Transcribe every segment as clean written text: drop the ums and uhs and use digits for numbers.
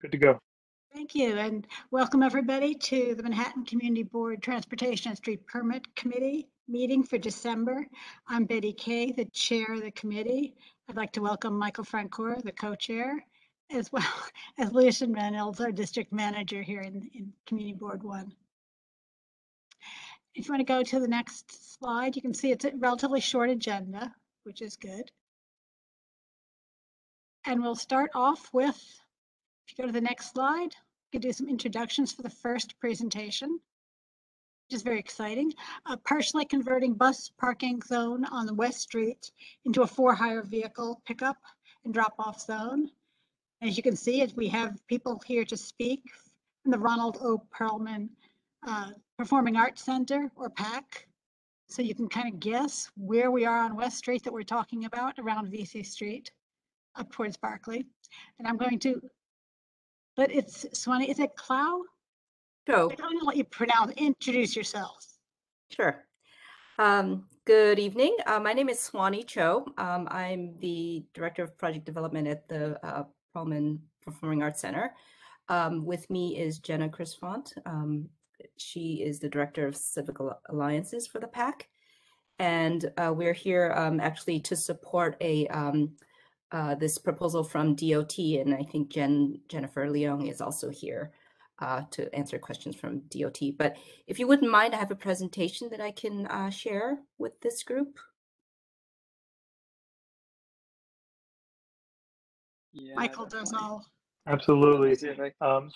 Good to go. Thank you, and welcome everybody to the Manhattan Community Board Transportation and Street Permit Committee meeting for December. I'm Betty Kay, the chair of the committee. I'd like to welcome Michael Francoeur, the co-chair, as well as Lucian Reynolds, our district manager here in Community Board 1. If you want to go to the next slide, you can see it's a relatively short agenda, which is good. And we'll start off with, if you go to the next slide, you can do some introductions for the first presentation, which is very exciting. Partially converting bus parking zone on the West Street into a for-hire vehicle pickup and drop-off zone. As you can see, we have people here to speak from the Ronald O. Perlman Performing Arts Center, or PAC. So you can kind of guess where we are on West Street that we're talking about, around VC Street, up towards Barclay. And I'm going to, but it's Swanee, is it Clow? Cho. I'm going to let you introduce yourselves. Sure. Good evening. My name is Swanee Cho. I'm the Director of Project Development at the Perlman Performing Arts Center. With me is Jenna Crisfont. She is the Director of Civic Alliances for the PAC. And we're here actually to support this proposal from DOT, and I think Jennifer Leong is also here to answer questions from DOT. But if you wouldn't mind, I have a presentation that I can share with this group. Yeah, Michael does all. Absolutely.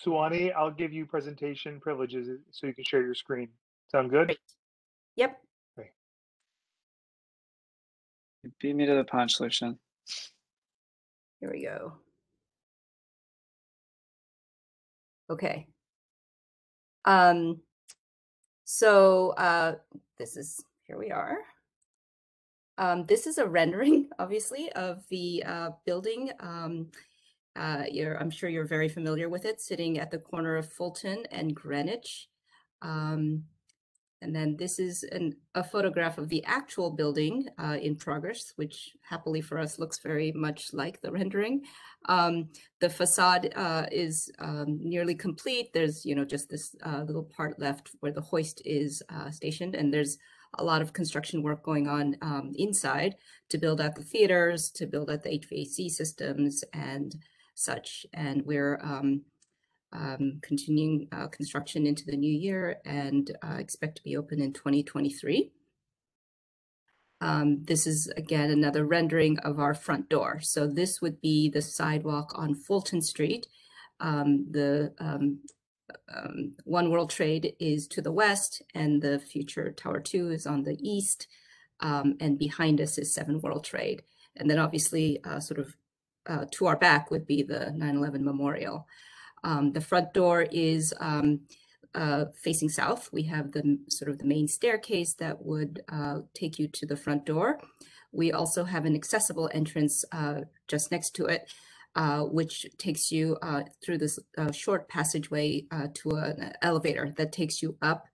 Swanee, I'll give you presentation privileges so you can share your screen. Sound good? Great. Yep. Great. You beat me to the punch, Lucian. Here we go. Okay. Here we are. This is a rendering, obviously, of the building. I'm sure you're very familiar with it, sitting at the corner of Fulton and Greenwich. And then this is a photograph of the actual building in progress, which happily for us looks very much like the rendering. The facade is nearly complete. There's, just this little part left where the hoist is stationed, and there's a lot of construction work going on inside to build out the theaters, to build out the HVAC systems and such. And we're continuing construction into the new year and expect to be open in 2023. This is, again, another rendering of our front door. So this would be the sidewalk on Fulton Street. The One World Trade is to the west, and the future Tower 2 is on the east. And behind us is 7 World Trade. And then obviously to our back would be the 9/11 Memorial. The front door is facing south. We have the main staircase that would take you to the front door. We also have an accessible entrance just next to it, which takes you through this short passageway to an elevator that takes you up.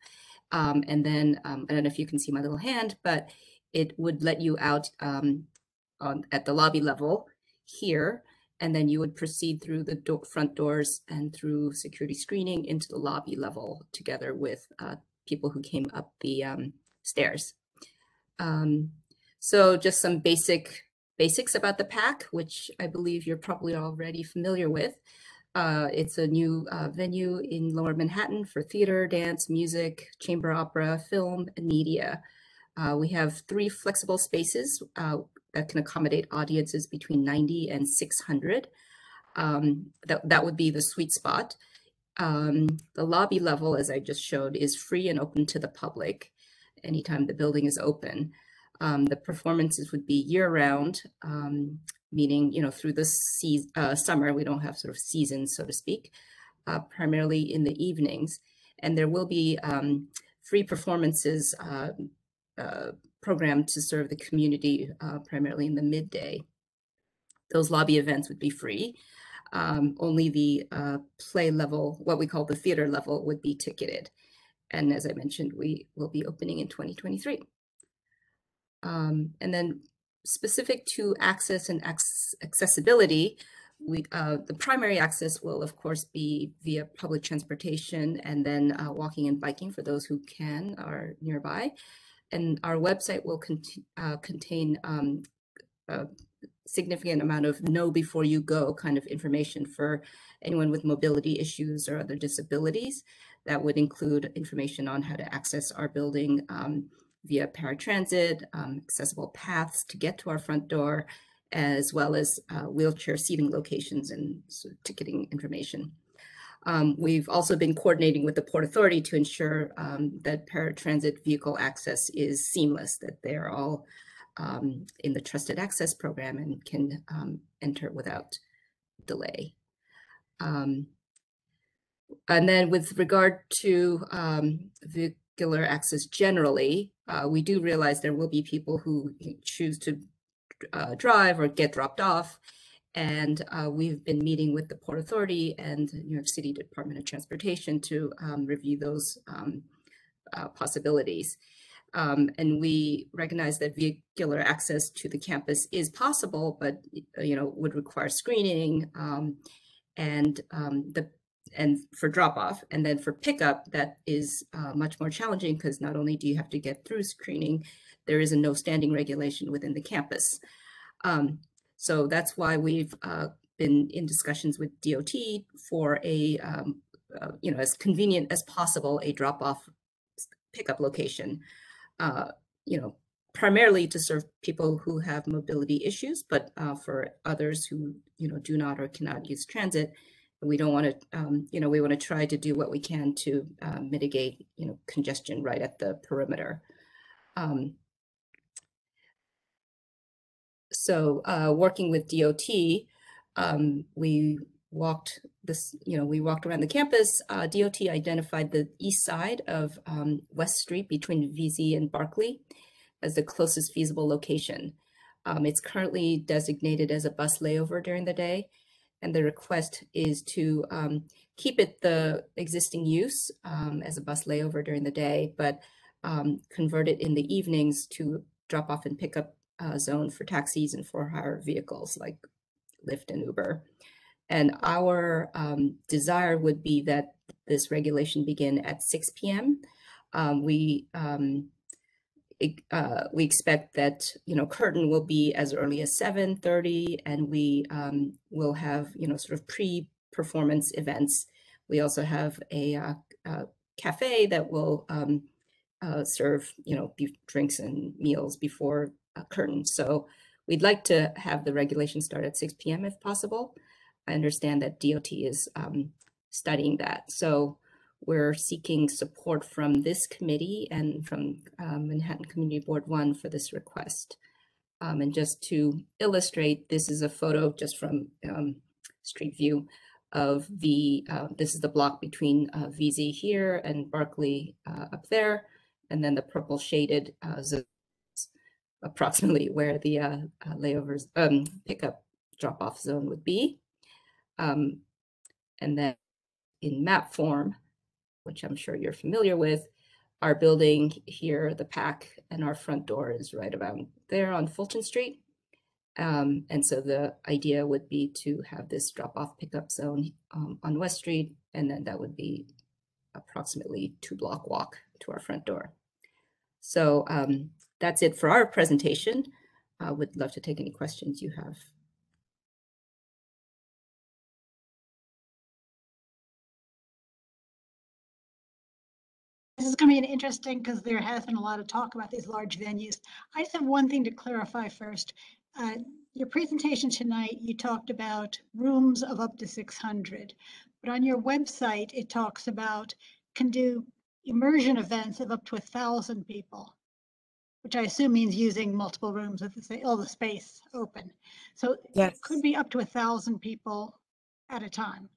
And then, I don't know if you can see my little hand, but it would let you out at the lobby level here. And then you would proceed through the front doors and through security screening into the lobby level together with people who came up the stairs. So just some basics about the PAC, which I believe you're probably already familiar with. It's a new venue in Lower Manhattan for theater, dance, music, chamber opera, film, and media. We have 3 flexible spaces that can accommodate audiences between 90 and 600. That would be the sweet spot. The lobby level, as I just showed, is free and open to the public anytime the building is open. The performances would be year-round, meaning, through the summer, we don't have seasons, so to speak, primarily in the evenings. And there will be free performances programmed to serve the community primarily in the midday. Those lobby events would be free. Only the play level, what we call the theater level, would be ticketed. And as I mentioned, we will be opening in 2023. And then specific to access and accessibility, the primary access will, of course, be via public transportation and then walking and biking for those who can or nearby. And our website will contain a significant amount of know before you go kind of information for anyone with mobility issues or other disabilities. That would include information on how to access our building via paratransit, accessible paths to get to our front door, as well as wheelchair seating locations and ticketing information. We've also been coordinating with the Port Authority to ensure that paratransit vehicle access is seamless, that they're all in the Trusted Access program and can enter without delay. And then with regard to vehicular access generally, we do realize there will be people who choose to drive or get dropped off. And we've been meeting with the Port Authority and New York City Department of Transportation to review those possibilities. And we recognize that vehicular access to the campus is possible, but would require screening and for drop-off. And then for pickup, that is much more challenging because not only do you have to get through screening, there is a no standing regulation within the campus. So that's why we've been in discussions with DOT for a, as convenient as possible, a drop-off pickup location, primarily to serve people who have mobility issues, but for others who, do not or cannot use transit. We don't want to, we want to try to do what we can to mitigate, congestion right at the perimeter. So working with DOT, we walked around the campus. DOT identified the east side of West Street between VZ and Barclay as the closest feasible location. It's currently designated as a bus layover during the day, and the request is to keep it the existing use as a bus layover during the day, but convert it in the evenings to drop off and pick up zone for taxis and for hire vehicles like Lyft and Uber. And our desire would be that this regulation begin at 6 p.m. We expect that, curtain will be as early as 7:30, and we will have, sort of pre-performance events. We also have a cafe that will serve, drinks and meals before curtain. So we'd like to have the regulation start at 6 p.m. if possible. I understand that DOT is studying that. So we're seeking support from this committee and from Manhattan Community Board 1 for this request. And just to illustrate, this is a photo just from Street View of this is the block between VZ here and Barclay up there. And then the purple shaded zones approximately where the layovers pickup drop-off zone would be. And then in map form, which I'm sure you're familiar with, our building here, the PAC, and our front door is right about there on Fulton Street. And so the idea would be to have this drop-off pickup zone on West Street, and then that would be approximately 2-block walk to our front door. So that's it for our presentation. I would love to take any questions you have. This is going to be interesting because there has been a lot of talk about these large venues. I just have one thing to clarify first. Your presentation tonight, you talked about rooms of up to 600, but on your website, it talks about can do immersion events of up to 1,000 people, which I assume means using multiple rooms with all the space open. So yes, it could be up to 1,000 people at a time.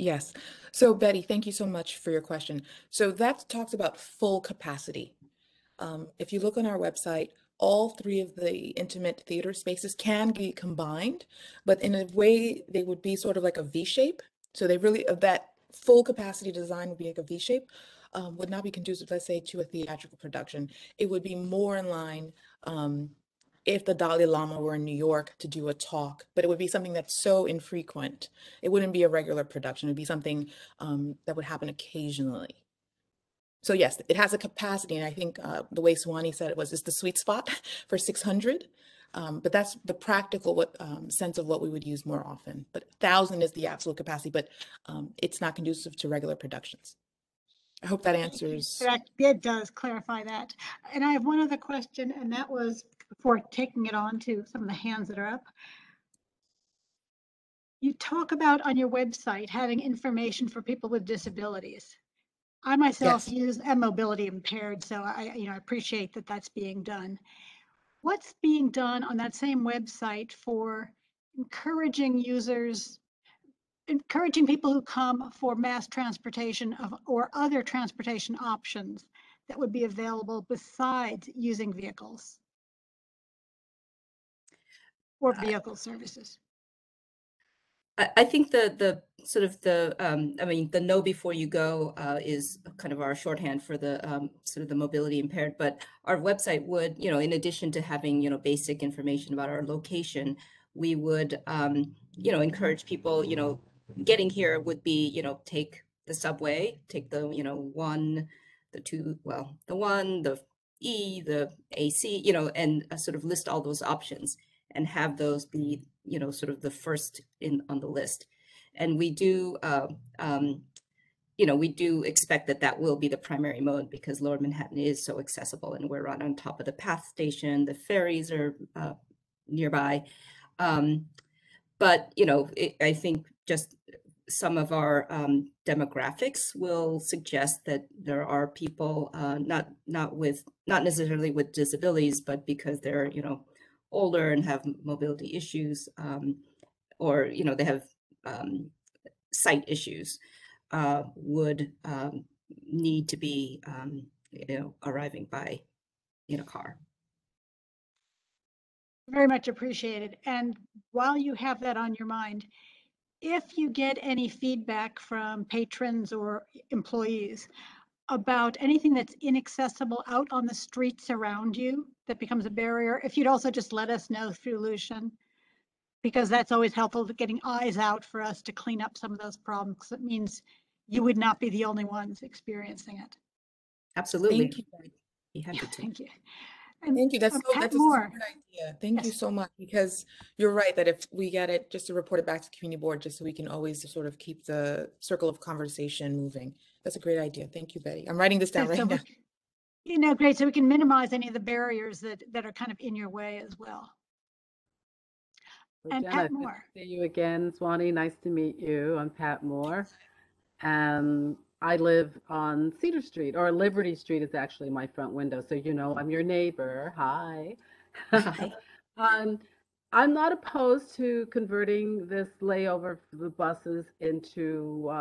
Yes. So Betty, thank you so much for your question. So that talks about full capacity. If you look on our website, all 3 of the intimate theater spaces can be combined, but in a way they would be sort of like a V shape. So they really, that full capacity design would be like a V shape, would not be conducive, let's say, to a theatrical production. It would be more in line, if the Dalai Lama were in New York to do a talk, but it would be something that's so infrequent. It wouldn't be a regular production. It'd be something that would happen occasionally. So yes, it has a capacity, and I think the way Suwani said it was, it's the sweet spot for 600. But that's the practical sense of what we would use more often. But 1,000 is the absolute capacity, but it's not conducive to regular productions. I hope that answers. It does clarify that. And I have one other question, and that was before taking it on to some of the hands that are up. You talk about on your website having information for people with disabilities. I myself am mobility impaired, so I appreciate that that's being done. What's being done on that same website for encouraging users, encouraging people who come for mass transportation or other transportation options that would be available besides using vehicles or vehicle services? I think the sort of the I mean, the know before you go is kind of our shorthand for the sort of the mobility impaired. But our website would, in addition to having, basic information about our location, we would, encourage people, getting here would be, take the subway, take the, one, the two, well, the one, the E, the AC, and sort of list all those options and have those be, sort of the first on the list. And we do, we do expect that that will be the primary mode because Lower Manhattan is so accessible and we're right on top of the PATH station. The ferries are nearby. But, I think just some of our demographics will suggest that there are people not necessarily with disabilities, but because they're, older and have mobility issues, or they have sight issues, would need to be arriving by in a car. Very much appreciated. And while you have that on your mind, if you get any feedback from patrons or employees about anything that's inaccessible out on the streets around you that becomes a barrier, if you'd also just let us know through Lucian, because that's always helpful to getting eyes out for us to clean up some of those problems, because it means you would not be the only ones experiencing it. Absolutely. Thank you. Be happy to. Thank you. And Thank you. That's a Pat super Moore. good idea. Thank you Yes. so much, because you're right that if we get it, just to report it back to the community board, just so we can always sort of keep the circle of conversation moving. That's a great idea. Thank you, Betty. I'm writing this down right now. Great. So we can minimize any of the barriers that are kind of in your way as well. So And Jenna, Pat good Moore. to see you again. Swanee, nice to meet you. I'm Pat Moore. And I live on Cedar Street, or Liberty Street is actually my front window. So, I'm your neighbor. Hi. Hi. I'm not opposed to converting this layover for the buses into,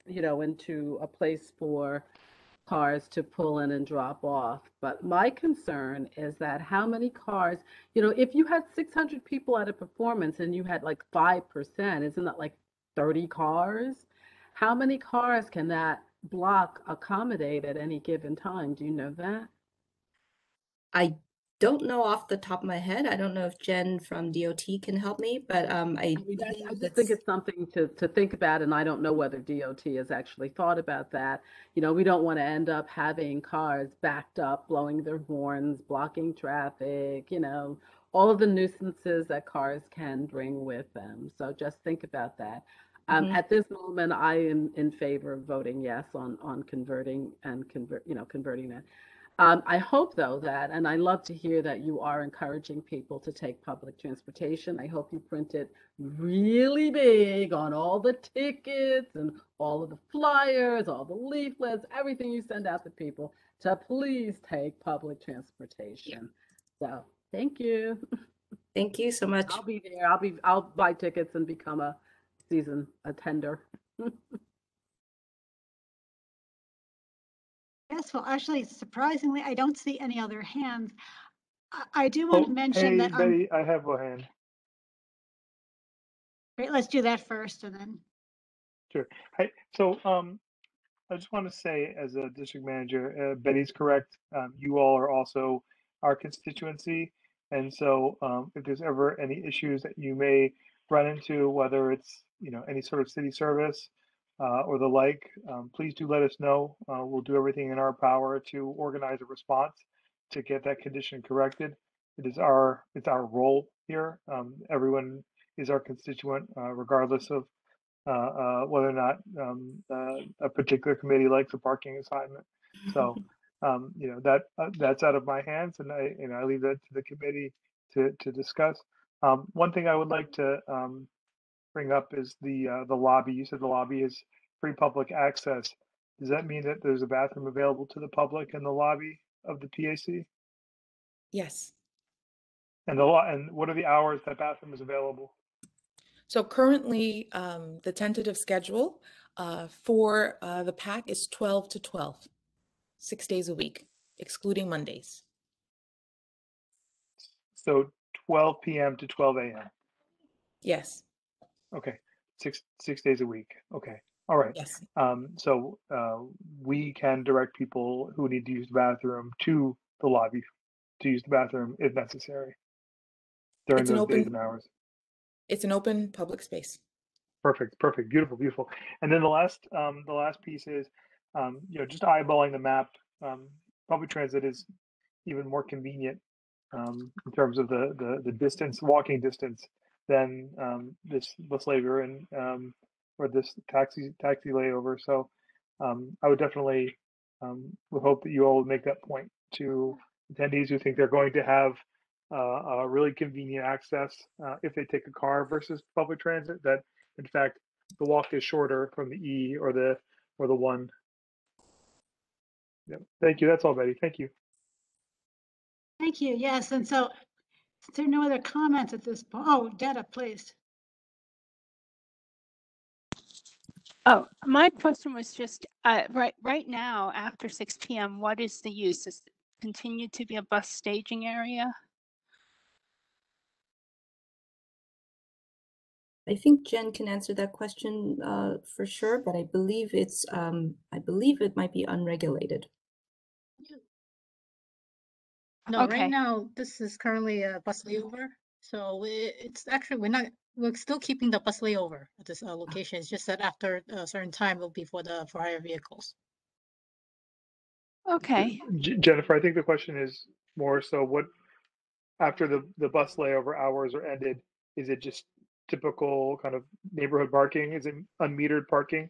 into a place for cars to pull in and drop off. But my concern is that how many cars, if you had 600 people at a performance and you had like 5%, isn't that like 30 cars? How many cars can that block accommodate at any given time? Do you know that? I don't know off the top of my head. I don't know if Jen from DOT can help me, but I I just think it's something to think about, and I don't know whether DOT has actually thought about that. We don't want to end up having cars backed up, blowing their horns, blocking traffic, all of the nuisances that cars can bring with them. So just think about that. At this moment, I am in favor of voting yes on converting and converting that. I hope, though, that, and I love to hear that you are encouraging people to take public transportation. I hope you print it really big on all the tickets and all of the flyers, all the leaflets, everything you send out to people to please take public transportation. So thank you. Thank you so much. I'll be there. I'll buy tickets and become a season attender. Yes, well, actually, surprisingly, I don't see any other hands. I do want to mention hey, that. Betty, I have a hand. Great, let's do that first, and then. Sure. Hi. So I just want to say, as a district manager, Betty's correct. You all are also our constituency. And so if there's ever any issues that you may run into, whether it's, any sort of city service or the like, please do let us know. We'll do everything in our power to organize a response to get that condition corrected. It's our role here. Everyone is our constituent, regardless of whether or not a particular committee likes a parking assignment. So, that's out of my hands, and I leave that to the committee to discuss. One thing I would like to bring up is the lobby. You said the lobby is free public access. Does that mean that there's a bathroom available to the public in the lobby of the PAC? Yes. And what are the hours that bathroom is available? So currently, the tentative schedule for the PAC is 12 to 12, 6 days a week, excluding Mondays. So 12 p.m. to 12 a.m. Yes. Okay, six days a week. Okay, all right. Yes. So we can direct people who need to use the bathroom to the lobby to use the bathroom if necessary during It's an those days open, and hours. it's an open public space. Perfect, beautiful. And then the last piece is, just eyeballing the map. Public transit is even more convenient in terms of the distance, walking distance, than this bus layover and or this taxi layover. So I would definitely would hope that you all would make that point to attendees who think they're going to have a really convenient access if they take a car versus public transit. That in fact the walk is shorter from the E or the 1. Yep. Thank you. That's all, Betty. Thank you. Thank you. Yes, and so if there are no other comments at this point. Oh, Detta, please. Oh, my question was just right now after 6 p.m. What is the use? Does it continue to be a bus staging area? I think Jen can answer that question for sure, but I believe it might be unregulated. No, Okay. right now, this is currently a bus layover. So it's actually, we're still keeping the bus layover at this location. It's just that after a certain time, it'll be for higher vehicles. Okay. Jennifer, I think the question is more so what after the bus layover hours are ended, is it just typical kind of neighborhood parking? Is it unmetered parking?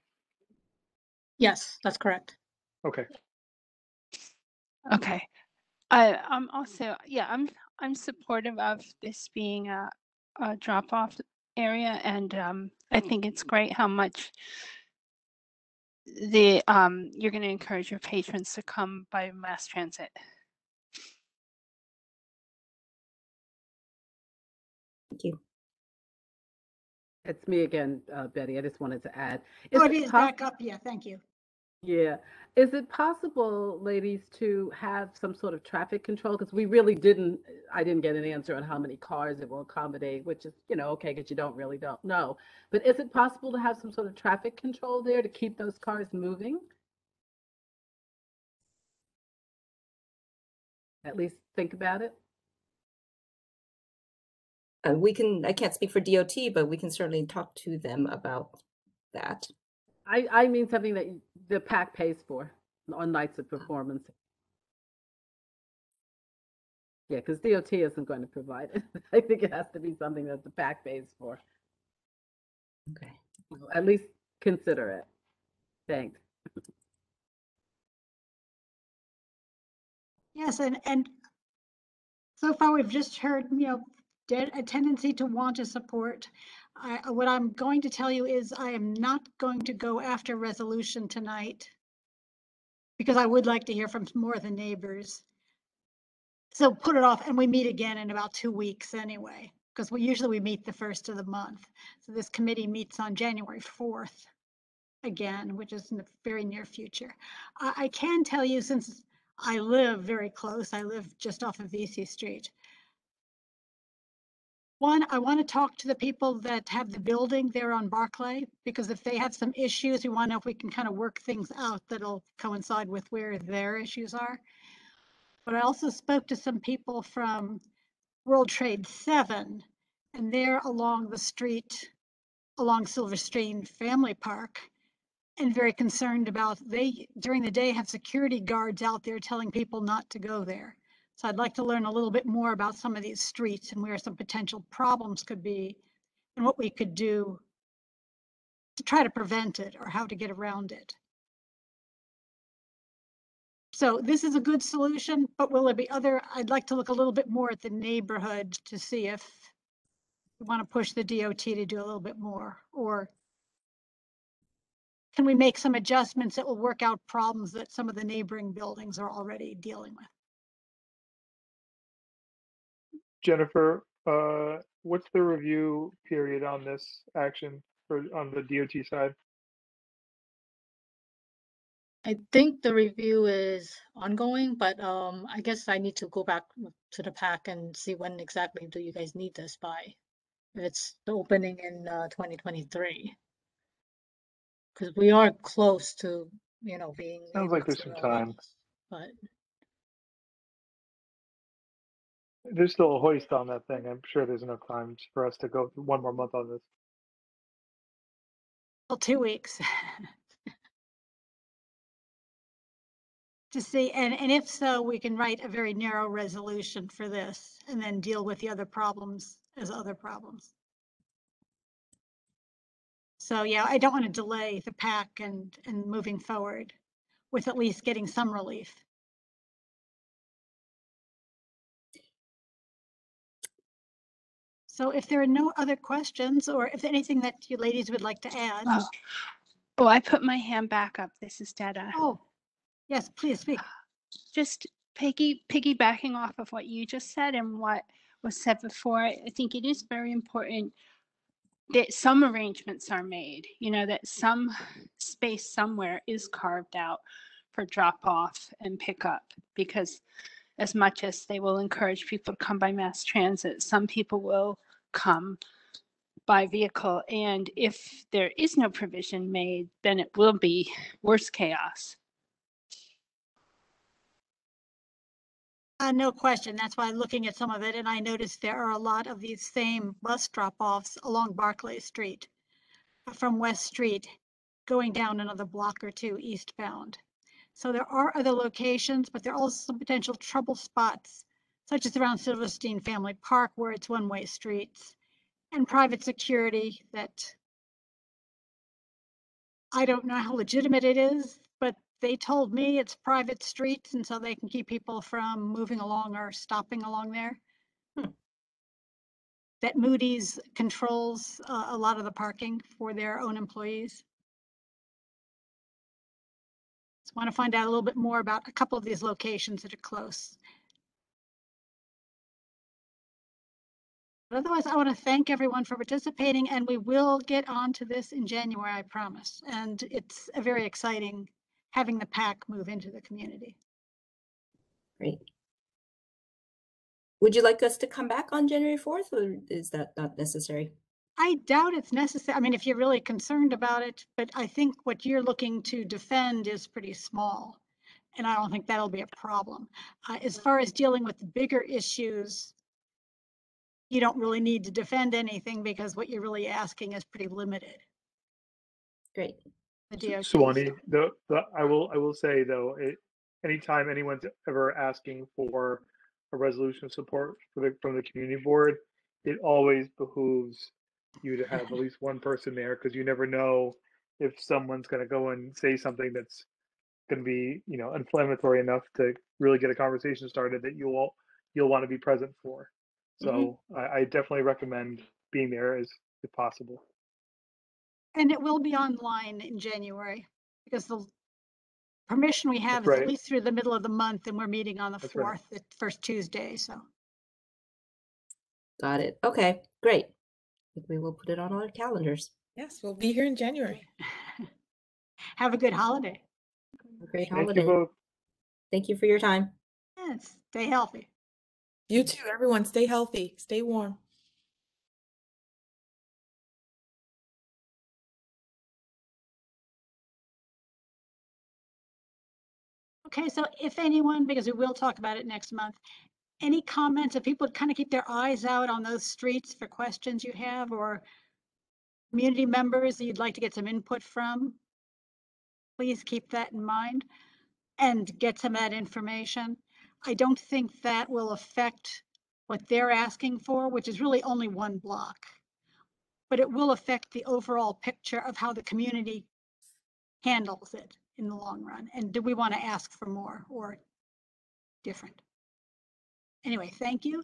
Yes, that's correct. Okay. Okay. I'm also, I'm supportive of this being a drop-off area, and I think it's great how much you're going to encourage your patrons to come by mass transit. Thank you. It's me again, Betty. I just wanted to add. Oh, it is back up. Yeah, thank you. Yeah. Is it possible, ladies, to have some sort of traffic control? Because I didn't get an answer on how many cars it will accommodate, which is, okay, because you don't know. But is it possible to have some sort of traffic control there to keep those cars moving? At least think about it. I can't speak for DOT, but we can certainly talk to them about that. I mean something that the PAC pays for on nights of performance. Yeah, because DOT isn't going to provide it. I think it has to be something that the PAC pays for. Okay. At least consider it. Thanks. Yes, and so far we've just heard, a tendency to want to support. What I'm going to tell you is I am not going to go after resolution tonight because I would like to hear from more of the neighbors. So put it off, and we meet again in about 2 weeks anyway, because we usually meet the first of the month. So this committee meets on January 4th again, which is in the very near future. I can tell you, since I live very close, I live just off of VC Street. One, I want to talk to the people that have the building there on Barclay, because if they have some issues, we want to know if we can kind of work things out that'll coincide with where their issues are. But I also spoke to some people from World Trade 7, and they're along the street, along Silverstein Family Park, and very concerned about, they, during the day, have security guards out there telling people not to go there. So I'd like to learn a little bit more about some of these streets and where some potential problems could be and what we could do to try to prevent it or how to get around it. So this is a good solution, but will there be other? I'd like to look a little bit more at the neighborhood to see if we want to push the DOT to do a little bit more, or can we make some adjustments that will work out problems that some of the neighboring buildings are already dealing with? Jennifer, what's the review period on this action for on the DOT side? I think the review is ongoing, but I guess I need to go back to the pack and see when exactly do you guys need this by. If it's the opening in 2023. Because we are close to, being Sounds like able there's to some allow time. this, but There's still a hoist on that thing. I'm sure there's enough time for us to go through one more month on this. Well, 2 weeks. To see, and if so, we can write a very narrow resolution for this and then deal with the other problems as other problems. So yeah, I don't want to delay the pack and moving forward with at least getting some relief. So if there are no other questions, or if anything that you ladies would like to add. Oh, I put my hand back up. This is Detta. Oh, yes, please speak. Just piggybacking off of what you just said and what was said before, I think it is very important that some arrangements are made, that some space somewhere is carved out for drop off and pick up, because as much as they will encourage people to come by mass transit, some people will come by vehicle. And if there is no provision made, then it will be worse chaos. No question. That's why I'm looking at some of it, and I noticed there are a lot of these same bus drop-offs along Barclay Street from West Street, going down another block or two eastbound. So there are other locations, but there are also some potential trouble spots, such as around Silverstein Family Park, where it's one-way streets, and private security that I don't know how legitimate it is, but they told me it's private streets, and so they can keep people from moving along or stopping along there. That Moody's controls a lot of the parking for their own employees. Just want to find out a little bit more about a couple of these locations that are close. But otherwise, I want to thank everyone for participating, and we will get on to this in January, I promise. And it's a very exciting having the pack move into the community. Great. Would you like us to come back on January 4th, or is that not necessary? I doubt it's necessary. I mean, if you're really concerned about it, but I think what you're looking to defend is pretty small, and I don't think that'll be a problem. As far as dealing with the bigger issues, you don't really need to defend anything because what you're really asking is pretty limited. Great. The DOT. Suwani, I will say though, anytime anyone's ever asking for a resolution of support from the community board, it always behooves you to have at least one person there, because you never know if someone's going to go and say something that's going to be, inflammatory enough to really get a conversation started that you'll want to be present for. So I definitely recommend being there if possible. And it will be online in January because the permission we have That's is right. at least through the middle of the month, and we're meeting on the That's 4th, right. the first Tuesday. So Got it. Okay, great. I think we will put it on our calendars. Yes, we'll be here in January. have a good holiday. A great Thank holiday. you both. Thank you for your time. Yes, stay healthy. You too, everyone. Stay healthy, stay warm. Okay, so if anyone, because we will talk about it next month, Any comments, if people would kind of keep their eyes out on those streets for questions you have, or community members that you'd like to get some input from, please keep that in mind and get some of that information. I don't think that will affect what they're asking for, which is really only one block, but it will affect the overall picture of how the community handles it in the long run. And do we want to ask for more or different? Anyway, thank you.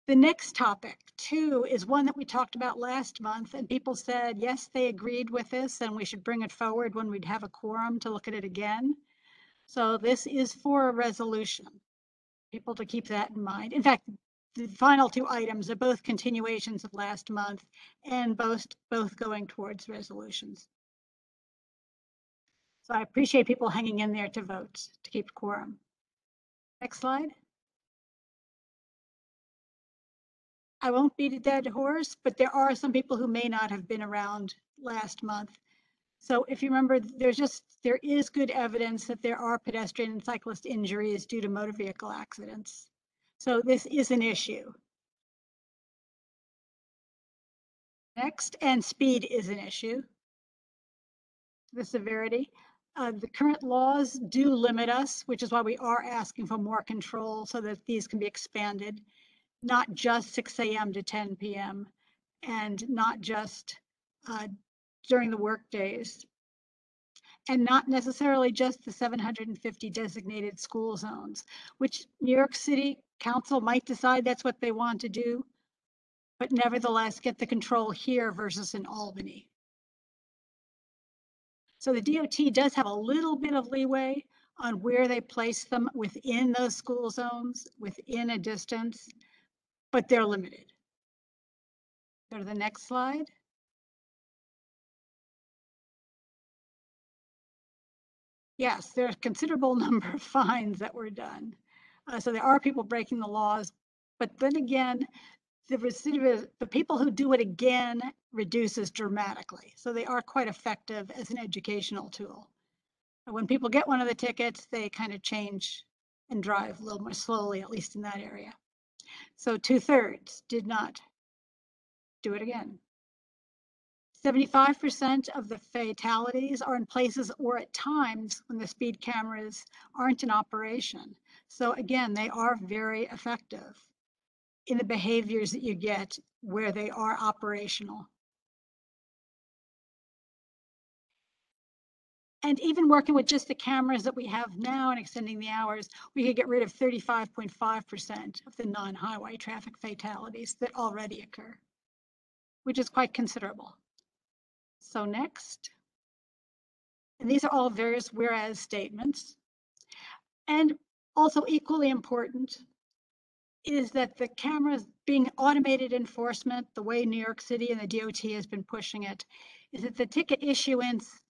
The next topic, 2, is one that we talked about last month, and people said, yes, they agreed with this, and we should bring it forward when we'd have a quorum to look at it again. So this is for a resolution. People to keep that in mind. In fact, the final 2 items are both continuations of last month and both going towards resolutions. So I appreciate people hanging in there to vote to keep quorum. Next slide. I won't beat a dead horse, but there are some people who may not have been around last month. So if you remember, there is good evidence that there are pedestrian and cyclist injuries due to motor vehicle accidents. So this is an issue. Next, and speed is an issue. The severity. The current laws do limit us, which is why we are asking for more control so that these can be expanded, not just 6 a.m. to 10 p.m. and not just during the work days, and not necessarily just the 750 designated school zones, which New York City Council might decide that's what they want to do, but nevertheless get the control here versus in Albany. So the DOT does have a little bit of leeway on where they place them within those school zones, within a distance, but they're limited. Go to the next slide. Yes, there's a considerable number of fines that were done. So there are people breaking the laws, but then again, the people who do it again reduces dramatically. So they are quite effective as an educational tool. And when people get one of the tickets, they kind of change and drive a little more slowly, at least in that area. So 2/3 did not do it again. 75% of the fatalities are in places or at times when the speed cameras aren't in operation. So again, they are very effective in the behaviors that you get where they are operational. And even working with just the cameras that we have now and extending the hours, we could get rid of 35.5% of the non-highway traffic fatalities that already occur, which is quite considerable. So next, and these are all various whereas statements. And also equally important is that the cameras being automated enforcement, the way New York City and the DOT has been pushing it, is that the ticket issuance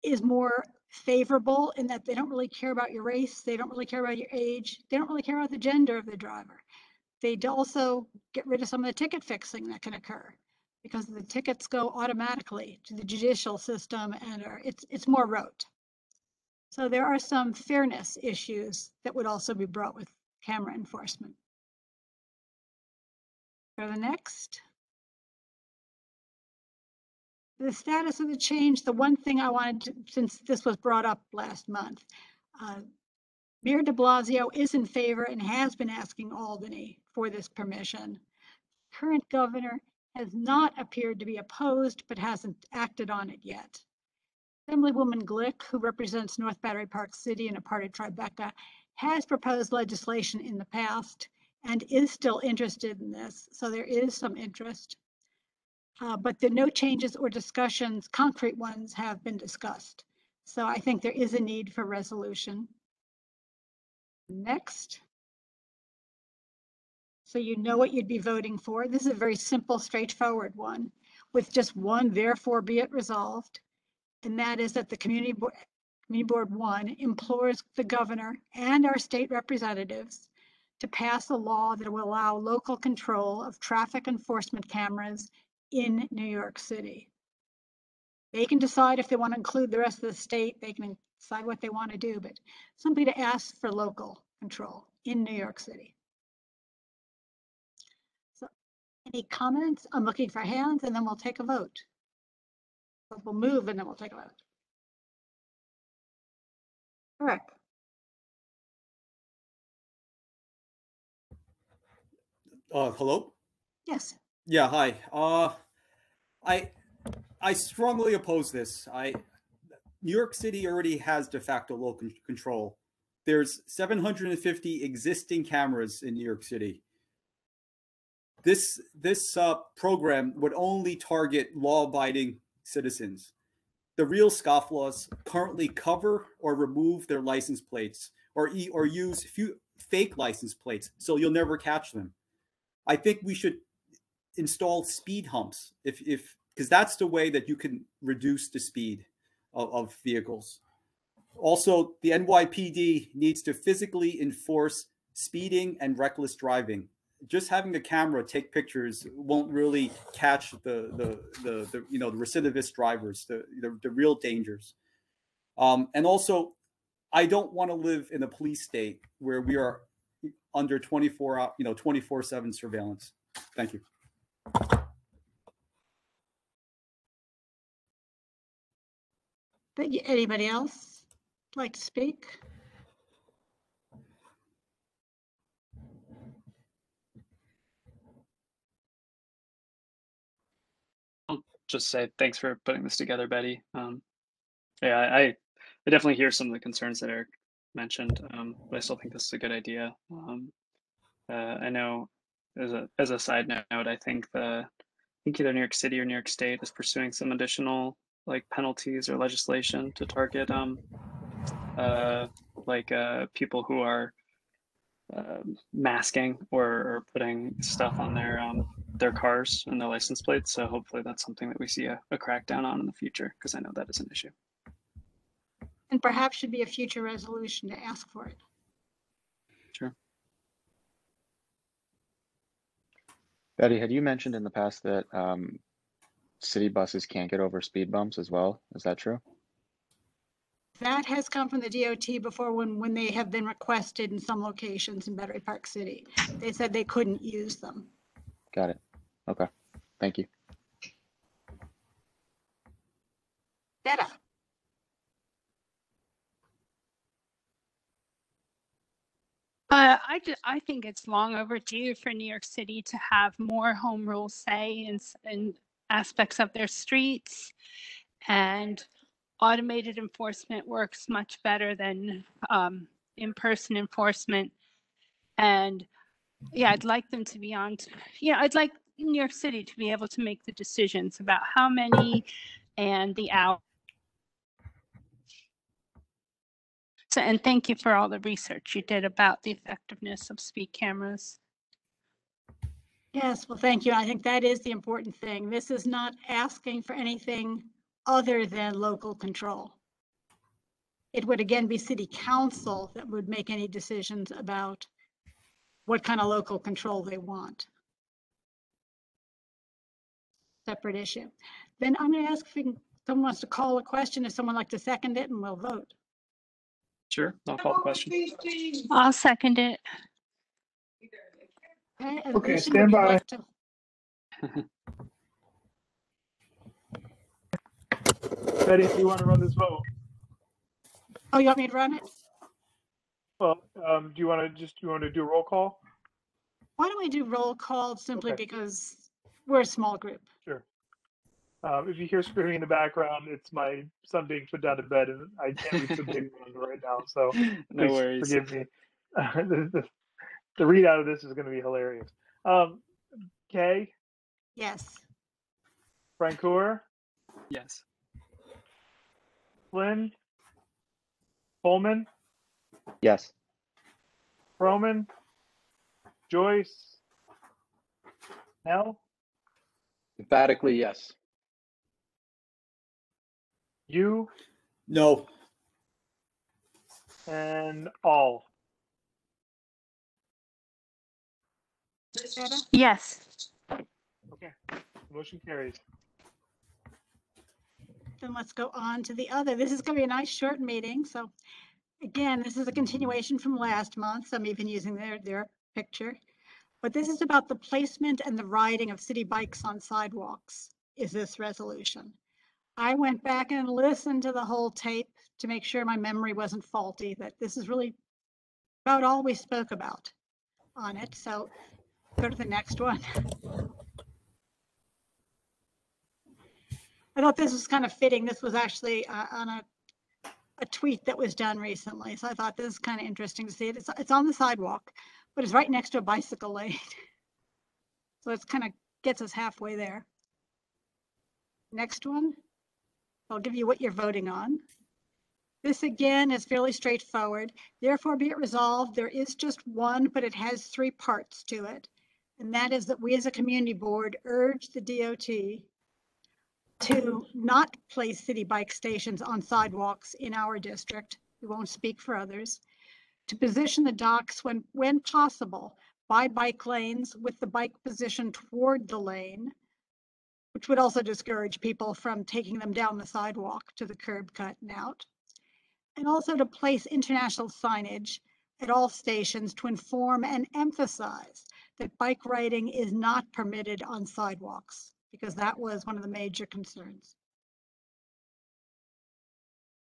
is more favorable in that they don't really care about your race, they don't really care about your age, they don't really care about the gender of the driver. They also get rid of some of the ticket fixing that can occur because the tickets go automatically to the judicial system and it's more rote. So there are some fairness issues that would also be brought with camera enforcement. Go to the next. The status of the change, the one thing I wanted to, since this was brought up last month, Mayor de Blasio is in favor and has been asking Albany for this permission. Current governor has not appeared to be opposed, but hasn't acted on it yet. Assemblywoman Glick, who represents North Battery Park City and a part of Tribeca, has proposed legislation in the past and is still interested in this. So there is some interest. But no changes or discussions, concrete ones, have been discussed. So I think there is a need for resolution. Next. So you know what you'd be voting for. This is a very simple, straightforward one with just one, therefore be it resolved. And that is that the Community Board 1 implores the governor and our state representatives to pass a law that will allow local control of traffic enforcement cameras in New York City. They can decide if they want to include the rest of the state, they can decide what they want to do, but somebody to ask for local control. in New York City. So any comments? I'm looking for hands and then we'll take a vote. So we'll move and then we'll take a vote. Eric? Hello? Yes. Yeah, hi. I strongly oppose this. New York City already has de facto local control. There's 750 existing cameras in New York City. This program would only target law-abiding citizens. The real scofflaws currently cover or remove their license plates or use fake license plates, so you'll never catch them. I think we should install speed humps because that's the way that you can reduce the speed of vehicles. Also, the NYPD needs to physically enforce speeding and reckless driving. Just having a camera take pictures won't really catch the recidivist drivers, the real dangers. And also, I don't want to live in a police state where we are under 24/7 surveillance. Thank you. Anybody else like to speak? I'll just say thanks for putting this together, Betty. Yeah, I definitely hear some of the concerns that Eric mentioned, but I still think this is a good idea. I know, as a side note, I think either New York City or New York State is pursuing some additional like penalties or legislation to target people who are masking or putting stuff on their cars and their license plates. So hopefully that's something that we see a crackdown on in the future, because I know that is an issue. And perhaps should be a future resolution to ask for it. Sure. Betty, had you mentioned in the past that city buses can't get over speed bumps as well? Is that true? That has come from the DOT before when they have been requested in some locations in Battery Park City. They said they couldn't use them. Got it. Okay. Thank you. Betta. I think it's long overdue for New York City to have more home rule say in aspects of their streets, and automated enforcement works much better than in-person enforcement. And yeah, I'd like them to be on. I'd like New York City to be able to make the decisions about how many and the hour. So, and thank you for all the research you did about the effectiveness of speed cameras. Yes, well, thank you. I think that is the important thing. This is not asking for anything other than local control. It would again be city council that would make any decisions about what kind of local control they want. Separate issue. Then I'm going to ask if someone wants to call a question, if someone would like to second it, and we'll vote. Sure, I'll call the question. I'll second it. Okay, stand by. Betty, if you want to run this vote. Oh, you want me to run it? Well, do you want to do a roll call? Why don't we do roll call simply Okay. because we're a small group. Sure. If you hear screaming in the background, it's my son being put down to bed, and I can't read the big one right now. So No please worries. forgive me. The readout of this is going to be hilarious. Kay, Yes. Francoeur, Yes. Flynn, Coleman, Yes. Froman, Joyce, Nell, Emphatically, yes. you, No. and all. Betta? Yes. Okay, motion carries. Then let's go on to the other. This is going to be a nice short meeting. So Again, this is a continuation from last month. So I'm even using their picture. But this is about the placement and the riding of city bikes on sidewalks, is this resolution. I went back and listened to the whole tape to make sure my memory wasn't faulty, that this is really about all we spoke about on it. So go to the next one. I thought this was kind of fitting. This was actually on a tweet that was done recently. So I thought this is kind of interesting to see it. It's on the sidewalk, but it's right next to a bicycle lane. So it's kind of gets us halfway there. Next one, I'll give you what you're voting on. This again is fairly straightforward. Therefore be it resolved, there is just one, but it has three parts to it. And that is that we as a community board urge the DOT to not place city bike stations on sidewalks in our district. We won't speak for others. To position the docks when possible by bike lanes with the bike positioned toward the lane, which would also discourage people from taking them down the sidewalk to the curb cut and out. And also to place international signage at all stations to inform and emphasize that bike riding is not permitted on sidewalks, because that was one of the major concerns.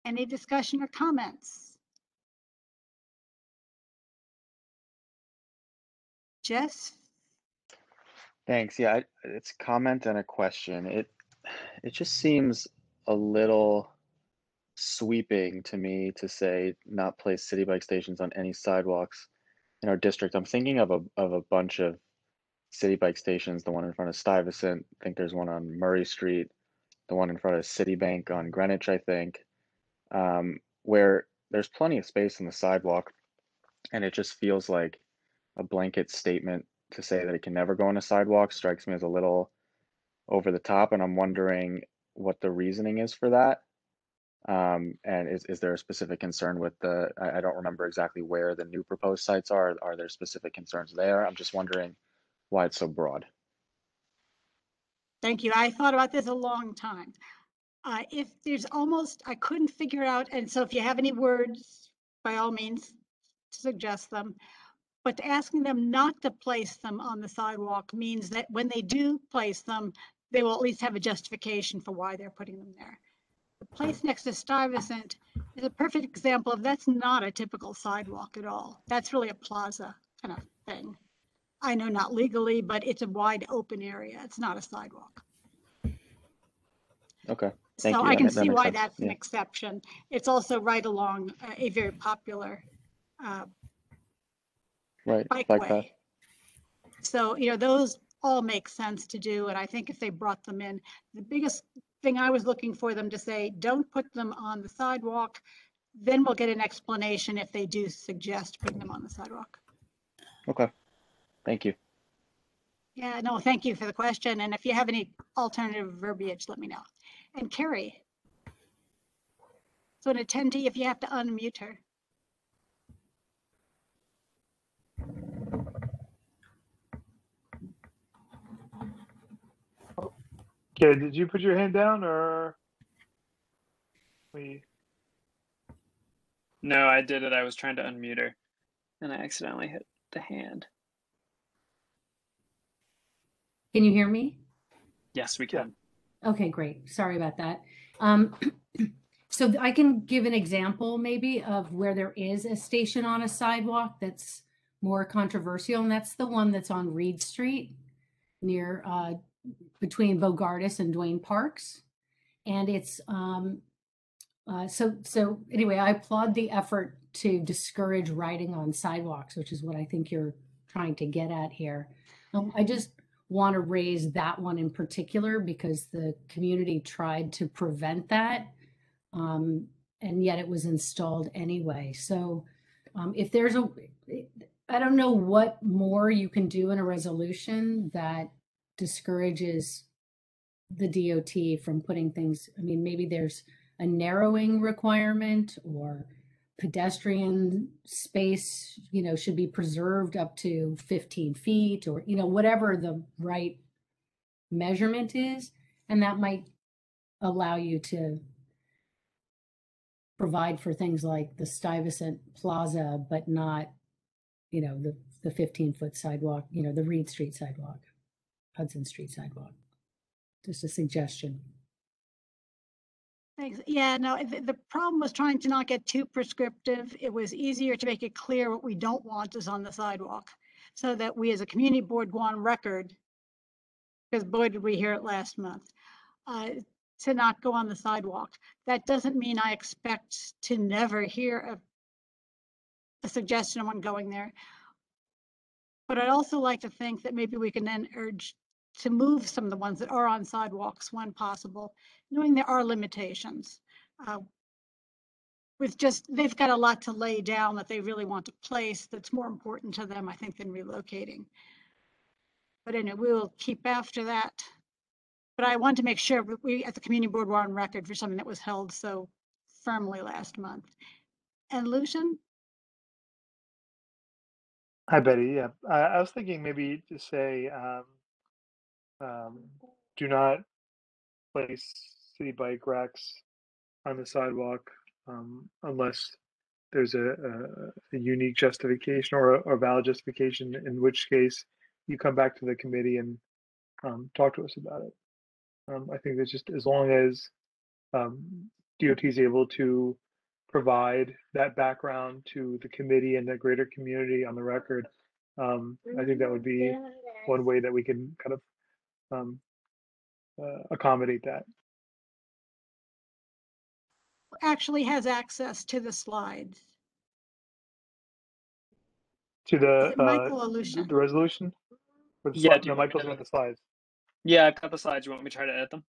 Any discussion or comments? Jess? Thanks. Yeah, it's a comment and a question. It just seems a little sweeping to me to say not place city bike stations on any sidewalks in our district. I'm thinking of a bunch of city bike stations, the one in front of Stuyvesant, I think there's one on Murray Street, the one in front of Citibank on Greenwich, I think, where there's plenty of space on the sidewalk, and it just feels like a blanket statement to say that it can never go on a sidewalk strikes me as a little over the top, and I'm wondering what the reasoning is for that. And is there a specific concern with I don't remember exactly where the new proposed sites are. Are there specific concerns there? I'm just wondering why it's so broad. Thank you. I thought about this a long time. If there's I couldn't figure out, and so if you have any words, by all means, suggest them. But asking them not to place them on the sidewalk means that when they do place them, they will at least have a justification for why they're putting them there. The place next to Stuyvesant is a perfect example of that's not a typical sidewalk at all. That's really a plaza kind of thing. I know not legally, but it's a wide open area. It's not a sidewalk. Okay, thank So you. I can That see makes why sense. that's an Yeah. exception. It's also right along a very popular Right, bike path. bikeway. So, those all make sense to do. And I think if they brought them in, the biggest thing I was looking for them to say, don't put them on the sidewalk. Then we'll get an explanation if they do suggest putting them on the sidewalk. Okay, thank you. Yeah, no, thank you for the question. And if you have any alternative verbiage, let me know. And Carrie. So an attendee, if you have to unmute her. Okay, did you put your hand down or we? No, I did it. I was trying to unmute her and I accidentally hit the hand. Can you hear me? Yes, we can. Okay, great. Sorry about that. So I can give an example maybe of where there is a station on a sidewalk that's more controversial, and that's the one that's on Reed Street near between Bogardus and Duane Parks. And it's so anyway, I applaud the effort to discourage riding on sidewalks, which is what I think you're trying to get at here. I just want to raise that one in particular because the community tried to prevent that, and yet it was installed anyway. So if there's I don't know what more you can do in a resolution that discourages the DOT from putting things. I mean, maybe there's a narrowing requirement or pedestrian space, should be preserved up to 15 feet or, whatever the right measurement is. And that might allow you to provide for things like the Stuyvesant Plaza, but not, the 15-foot sidewalk, the Reed Street sidewalk, Hudson Street sidewalk. Just a suggestion. Thanks. Yeah, no, the problem was trying to not get too prescriptive. It was easier to make it clear what we don't want is on the sidewalk, so that we as a community board go on record, because boy, did we hear it last month, to not go on the sidewalk. That doesn't mean I expect to never hear a suggestion of one going there. But I'd also like to think that maybe we can then urge to move some of the ones that are on sidewalks when possible, knowing there are limitations. They've got a lot to lay down that they really want to place that's more important to them, I think, than relocating. But anyway, we will keep after that. But I want to make sure that we at the community board were on record for something that was held so firmly last month. And Lucian? Hi, Betty. Yeah, I was thinking maybe to say, do not place city bike racks on the sidewalk unless there's a unique justification or a valid justification, in which case you come back to the committee and talk to us about it. I think that's just as long as DOT is able to provide that background to the committee and the greater community on the record. I think that would be one way that we can kind of accommodate that. Actually has access to the slides. To Is it Michael or Lucian? the resolution? Or the Yeah, no, Michael's got the slides. Yeah, I've got the slides. You want me to try to edit them?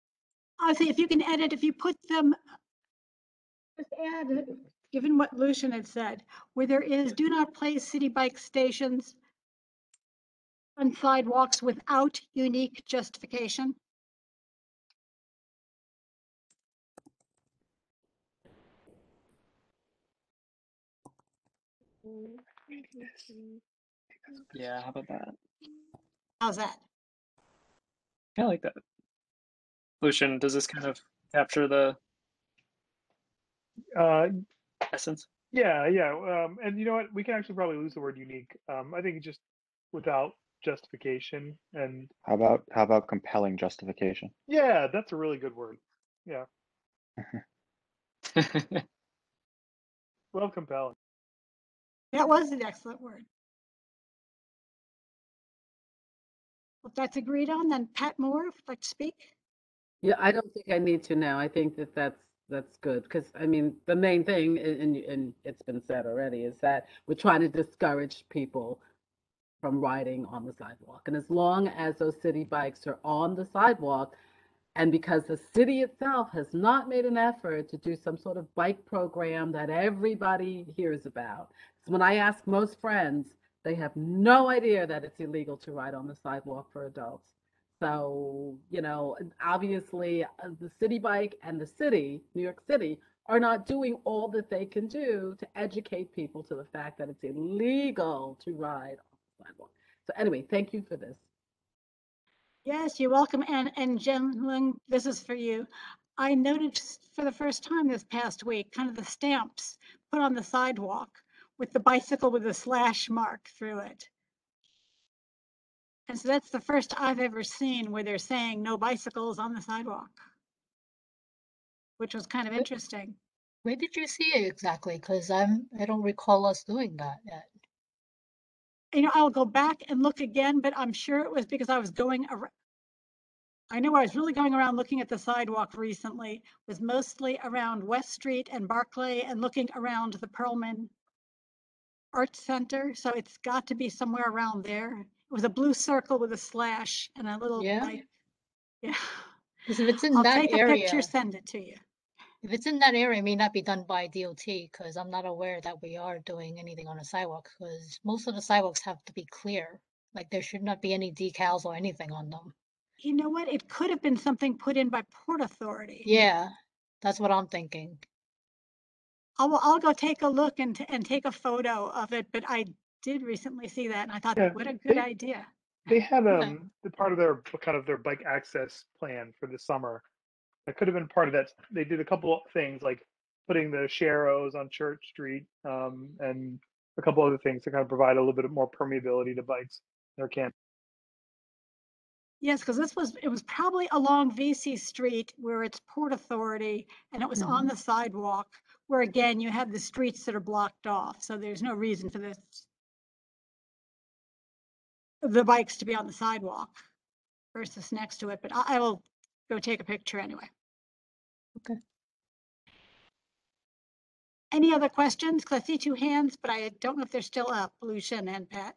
I'll say if you can edit, if you put them, just add, given what Lucian had said, where there is, do not place city bike stations on sidewalks without unique justification. Yeah, how about that? How's that? I like that. Lucian, does this kind of capture the essence? Yeah. And you know what? We can actually probably lose the word unique. I think just without justification. And How about compelling justification? yeah, that's a really good word. Yeah. Well, compelling. That was an excellent word. If that's agreed on, then Pat Moore, if you'd like to speak. Yeah, I don't think I need to now. I think that's good because I mean the main thing, and it's been said already, is that we're trying to discourage people from riding on the sidewalk. And as long as those city bikes are on the sidewalk, and because the city itself has not made an effort to do some sort of bike program that everybody hears about. So when I ask most friends, they have no idea that it's illegal to ride on the sidewalk for adults. So, obviously the city bike and the city, New York City, are not doing all that they can do to educate people to the fact that it's illegal to ride on the sidewalk. So anyway, thank you for this. Yes, you're welcome. And Jen, this is for you. I noticed for the first time this past week, kind of the stamps put on the sidewalk with the bicycle with a slash mark through it. And so that's the first I've ever seen where they're saying no bicycles on the sidewalk, which was kind of interesting. Where did you see it exactly? Because I don't recall us doing that yet. I'll go back and look again, but I'm sure it was because I was going around. I know I was really going around looking at the sidewalk recently, was mostly around West Street and Barclay and looking around the Perlman Arts Center. So it's got to be somewhere around there. It was a blue circle with a slash and a little like, yeah. Because if it's in I'll that take area, a picture, send it to you. If it's in that area, it may not be done by DOT because I'm not aware that we are doing anything on a sidewalk because most of the sidewalks have to be clear. Like there should not be any decals or anything on them. You know what? It could have been something put in by Port Authority. Yeah, that's what I'm thinking. I'll go take a look and take a photo of it, but I did recently see that and I thought, what a good idea. They had the part of their bike access plan for the summer. That could have been part of that. They did a couple of things like putting the sharrows on Church Street, and a couple other things to kind of provide a little bit more permeability to bikes in our camp. Yes, because it was probably along VC Street where it's Port Authority, and it was on the sidewalk where, again, you have the streets that are blocked off. So there's no reason for the bikes to be on the sidewalk versus next to it, but I will go take a picture anyway. Okay. Any other questions? Because I see two hands, but I don't know if they're still up, Lucian and Pat.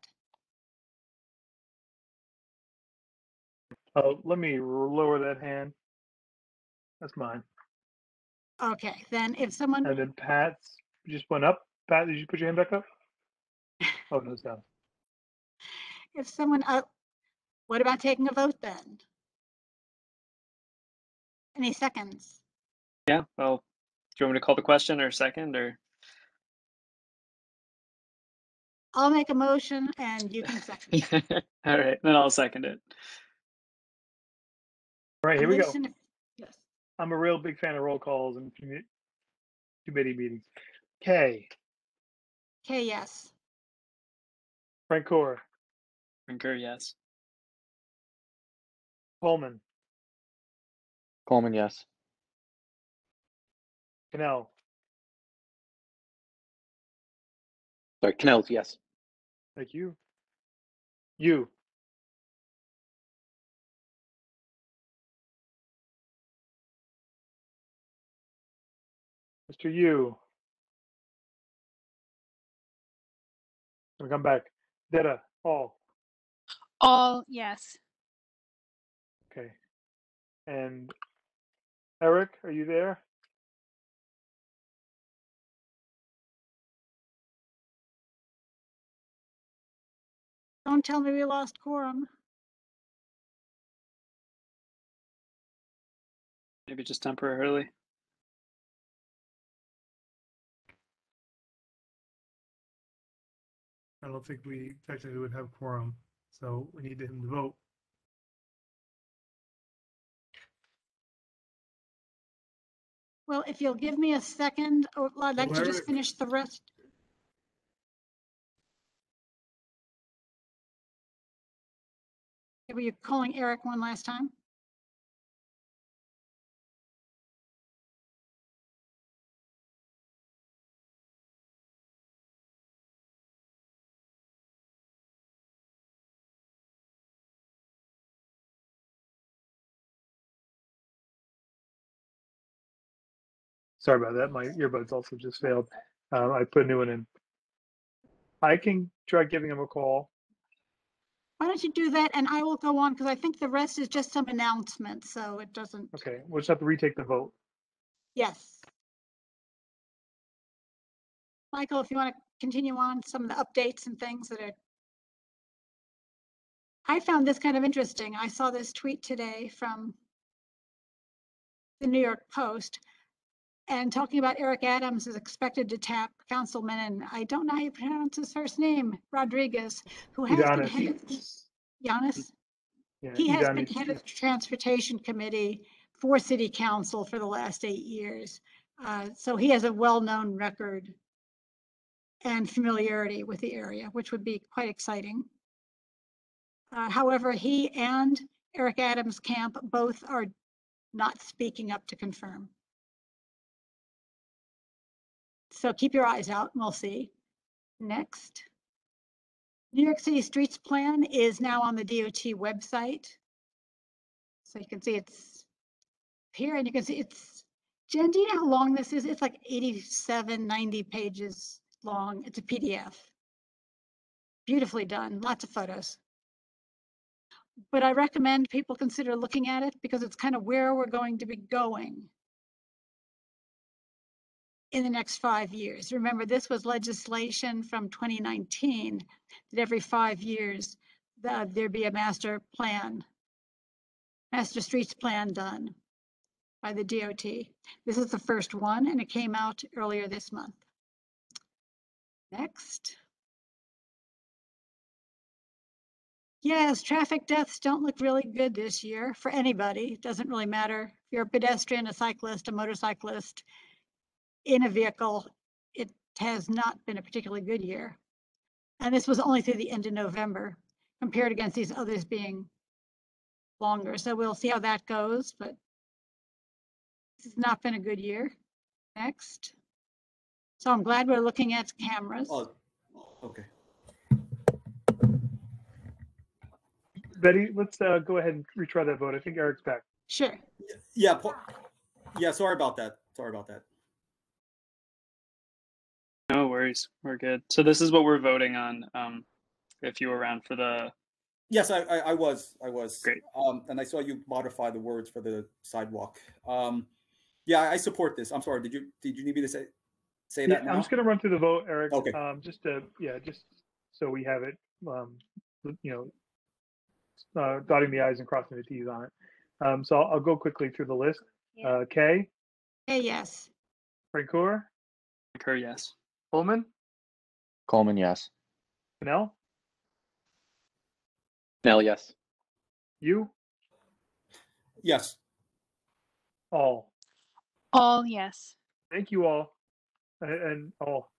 Let me lower that hand. That's mine. Okay, then if someone, And then Pat's just went up. Pat, did you put your hand back up? Oh, no, it's down. if someone, what about taking a vote then? Any seconds? Yeah, well, do you want me to call the question or second or? I'll make a motion and you can second. All right, then I'll second it. All right, here we go. Lucian, yes. I'm a real big fan of roll calls and committee meetings. Kay, Okay, yes. Frank Core, Brinker, yes. Coleman, Coleman, yes. Cannell, Sorry, Knells, yes. thank you. You, Mr. Yu. Gonna come back. Detta, all. All yes. Okay. And Eric, are you there? Don't tell me we lost quorum. Maybe just temporarily. I don't think we technically would have quorum, so we need him to vote. Well, if you'll give me a second, or I'd like to just Eric. finish the rest. Were you calling Eric one last time? Sorry about that. My earbuds also just failed. I put a new one in. I can try giving him a call. Why don't you do that and I will go on because I think the rest is just some announcements, so it doesn't. Okay, we'll just have to retake the vote. Yes. Michael, if you want to continue on some of the updates and things that are. I found this kind of interesting. I saw this tweet today from the New York Post and talking about Eric Adams is expected to tap Councilman, and I don't know how you pronounce his first name, Rodriguez, who has been head of Giannis. Yeah, He has been Giannis. head of the Transportation Committee for City Council for the last 8 years. So he has a well-known record and familiarity with the area, which would be quite exciting. However, he and Eric Adams' camp both are not speaking up to confirm. So keep your eyes out and we'll see. Next. New York City Streets Plan is now on the DOT website. So you can see it's here and you can see it's, Jen, do you know how long this is? It's like 87, 90 pages long. It's a PDF. Beautifully done, lots of photos. But I recommend people consider looking at it because it's kind of where we're going to be going in the next 5 years. Remember, this was legislation from 2019 that every 5 years there be a master streets plan done by the DOT. This is the first one and it came out earlier this month. Next. Yes, traffic deaths don't look really good this year for anybody. It doesn't really matter if you're a pedestrian, a cyclist, a motorcyclist. in a vehicle, it has not been a particularly good year. And this was only through the end of November, compared against these others being longer. So we'll see how that goes, but this has not been a good year. Next. So I'm glad we're looking at cameras. Oh, okay. Betty, let's go ahead and retry that vote. I think Eric's back. Sure. Yeah. Yeah. Sorry about that. Sorry about that. No worries. We're good. So this is what we're voting on. If you were around for the. Yes, I was. Great. And I saw you modify the words for the sidewalk. Yeah, I support this. I'm sorry. Did you need me to say Yeah, that now? I'm just going to run through the vote, Eric. Okay. Just so we have it, dotting the i's and crossing the t's on it. So I'll go quickly through the list. Yeah. Kay, Hey, yes. Francoeur, Concur, yes. Coleman, Coleman, yes. Fennell, Snell, yes. you, Yes. all. All yes. Thank you all, and all.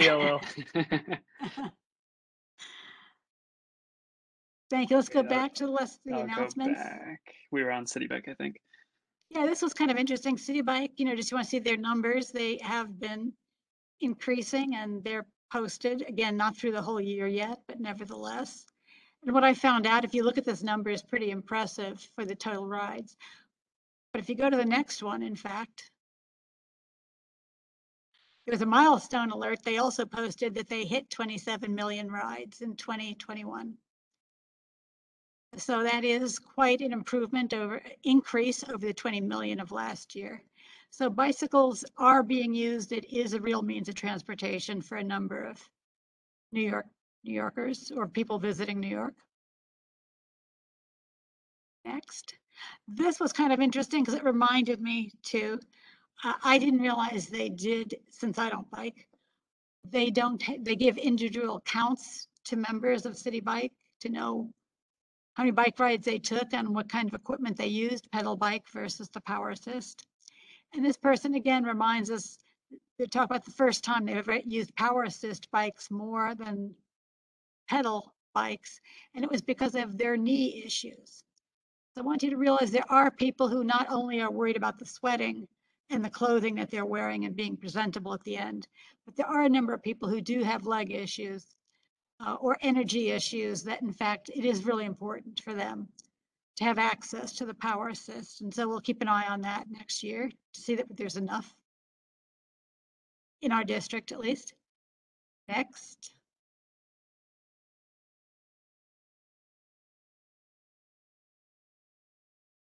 ALL. Thank you. Let's go Okay, back to the list of the I'll go announcements. back. We were on City Bike, I think. Yeah, this was kind of interesting. City Bike, just you want to see their numbers. They have been increasing and they're posted. Again, not through the whole year yet, but nevertheless. And what I found out, if you look at this number, is pretty impressive for the total rides. But if you go to the next one, in fact, there was a milestone alert. They also posted that they hit 27 million rides in 2021. So that is quite an increase over the 20 million of last year. So bicycles are being used. It is a real means of transportation for a number of New Yorkers or people visiting New York. Next. This was kind of interesting because it reminded me too. I didn't realize they did, since I don't bike, they give individual counts to members of City Bike to know how many bike rides they took and what kind of equipment they used, pedal bike versus the power assist. And this person again reminds us, they talk about the first time they've ever used power assist bikes more than pedal bikes, and it was because of their knee issues. So I want you to realize there are people who not only are worried about the sweating and the clothing that they're wearing and being presentable at the end, but there are a number of people who do have leg issues or energy issues that in fact it is really important for them to have access to the power assist. And so we'll keep an eye on that next year to see that there's enough in our district at least. Next.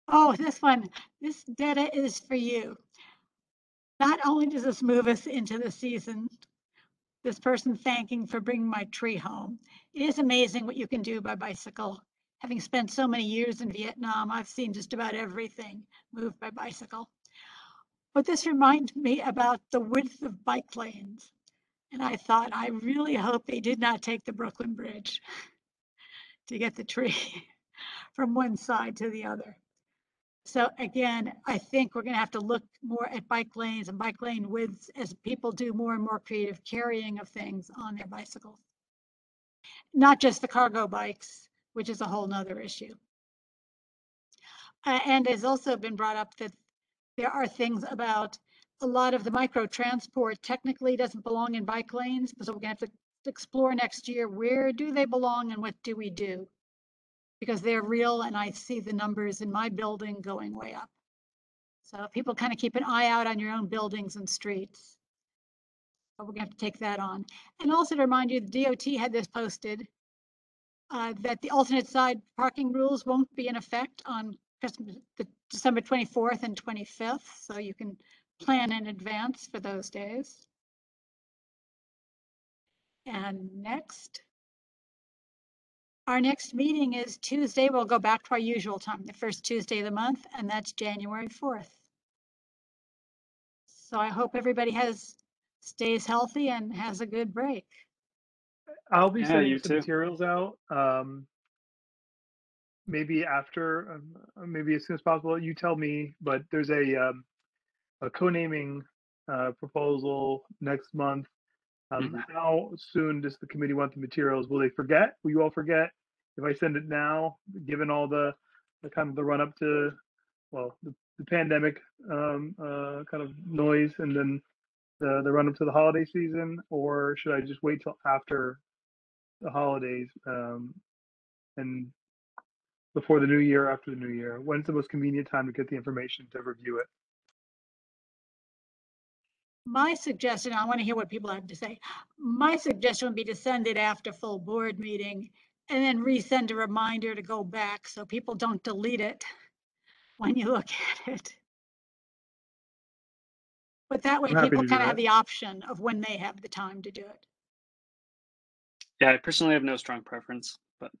Oh, this data is for you. Not only does this move us into the season, this person thanking for bringing my tree home. It is amazing what you can do by bicycle. Having spent so many years in Vietnam, I've seen just about everything moved by bicycle. But this reminds me about the width of bike lanes. And I thought, I really hope they did not take the Brooklyn Bridge to get the tree from one side to the other. So again, I think we're going to have to look more at bike lanes and bike lane widths as people do more and more creative carrying of things on their bicycles. Not just the cargo bikes, which is a whole nother issue. And it's also been brought up that there are things about a lot of the micro transport technically doesn't belong in bike lanes. So we're going to have to explore next year, where do they belong and what do we do? Because they're real and I see the numbers in my building going way up. So people kind of keep an eye out on your own buildings and streets. But we're going to have to take that on. And also to remind you, the DOT had this posted that the alternate side parking rules won't be in effect on December 24th and 25th. So you can plan in advance for those days. And next. Our next meeting is Tuesday. We'll go back to our usual time, the first Tuesday of the month, and that's January 4th. So I hope everybody stays healthy and has a good break. I'll be Yeah, sending you some too. materials out. Maybe after, maybe as soon as possible. You tell me. But there's a co-naming proposal next month. Mhm. How soon does the committee want the materials? Will they forget? Will you all forget if I send it now, given all the kind of the run up to, well, the pandemic kind of noise and then the run up to the holiday season, or should I just wait till after the holidays and before the new year, after the new year? When's the most convenient time to get the information to review it? My suggestion, I want to hear what people have to say. My suggestion would be to send it after full board meeting and then resend a reminder to go back so people don't delete it when you look at it. But that way I'm happy people to do kind of have that. the option of when they have the time to do it. Yeah, I personally have no strong preference, but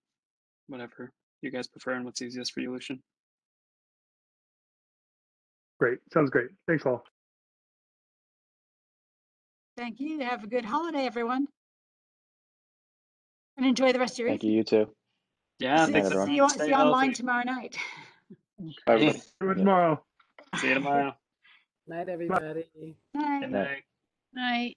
whatever you guys prefer and what's easiest for you, Lucian. Great. Sounds great. Thanks all. Thank you. Have a good holiday, everyone. And enjoy the rest of your Thank you, evening. you too. Yeah, See, thanks everyone. see you, everyone. Stay see you online healthy. tomorrow night. Bye, everybody. See you Yeah. tomorrow. See you tomorrow. Night, everybody. Bye. Good Night. night. Right.